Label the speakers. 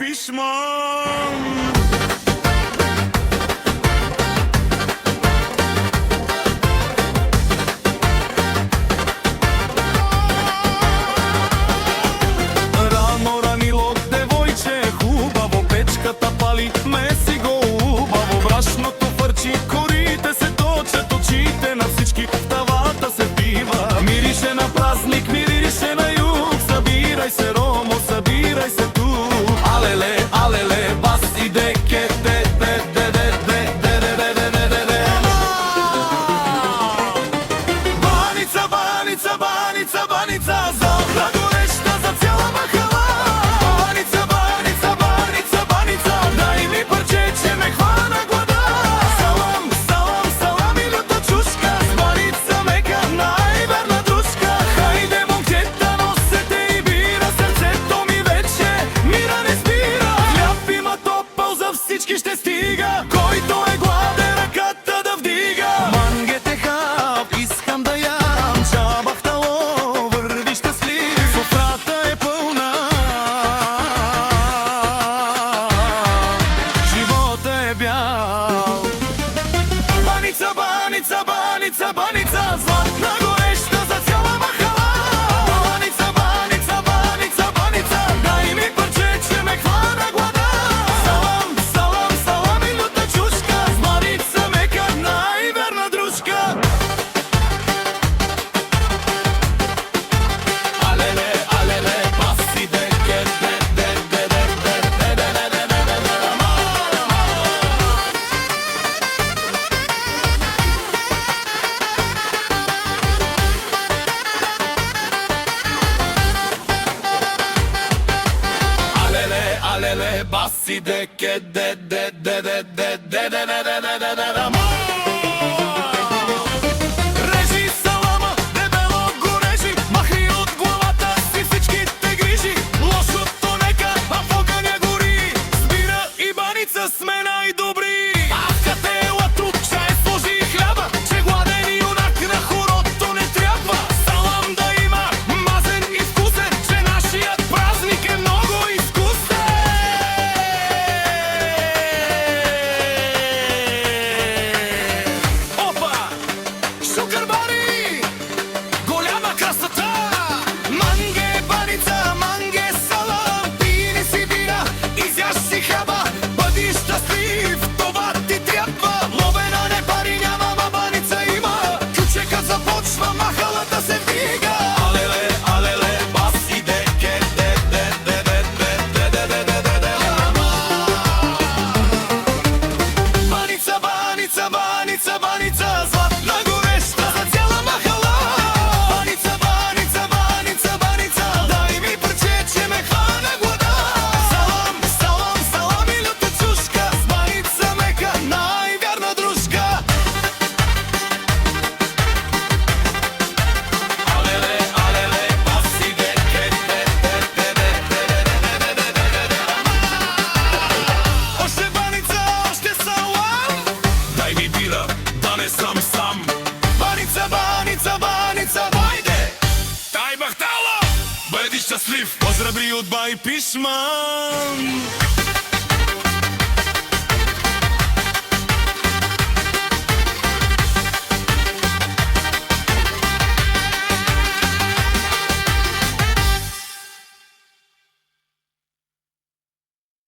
Speaker 1: пишман. Рано ранило девойче, хубаво печката пали, меси го убаво, брашното фърчи, корите се точат, очите на всички в тавата се пива. Мирише на празник, мирише на юг, събирай се, Ромо, събирай се тук. Алеле, алеле, бас и деке, де, де, де, де, де, де, де, де, де, де, де, де. Баница, баница, баница, баница, златна гореща за цяла махала. Баница, баница, баница, баница, дай ми парче, че ме хвана глада. Салам, салам, салам и люта чушка, с баница мека, най-верна дружка. Хайде, момчета, носете и бира, сърцето ми вече мира не спира. Хляб има топъл, за всички ще стига, който е гладен, ръката да вдига. Мангете хап, искам да ям, чабахтало, върви щастлив, софрата е пълна, живота е бял. Баница, баница, баница, баница, златна гореща за цяла махала. Баница, баница, баница, баница, дай ми парче, че ме хвана глада. Салам, салам, салам и люта чушка, с баница мека, най-верна дружка. Алеле, алеле, баси деке, де, де, де, де, де, де, де, де, де, де, де, де. Алеле, алеле, баси деке, де, де, де, де, де, де, де, де, де, де, де, де, де. Режи салама, дебело го режи, махни от главата си всичките грижи. Лошото нека, а в огъня гори, спира и баница сме най-добри. Ахкате ела тук, чай сложи и хляба, че гладен юнак на хорото не трябва. Салам да има, мазен и вкусен, че нашият празник е много изкусен. Опа! Шукърбари! Голяма красота! Манге баница, манге салам, пини си бира, изяж си хляба, бъди щастлив, това ти трябва. Ловена не пари няма, ма баница има, ключека започва, махалата се вдига. Алеле, алеле, баси деке, де, де, де, де, де, де, де, де, де, де. Баница, баница, баница, баница, златна гореща за цяла махала. Баница, баница, баница, баница, дай ми парче, че ме хвана глада. Салам, салам, салам и люта чушка, с баница мека, най-вярна дружка. Алеле, алеле, баси деке, де, де, де, де, де, де, де, де, де, де. Още баница, още салам, дай ми бира, да не съм сам. Баница, баница, баница, байде, дай бахтала, бъди щастлив, поздрави от бай пишман.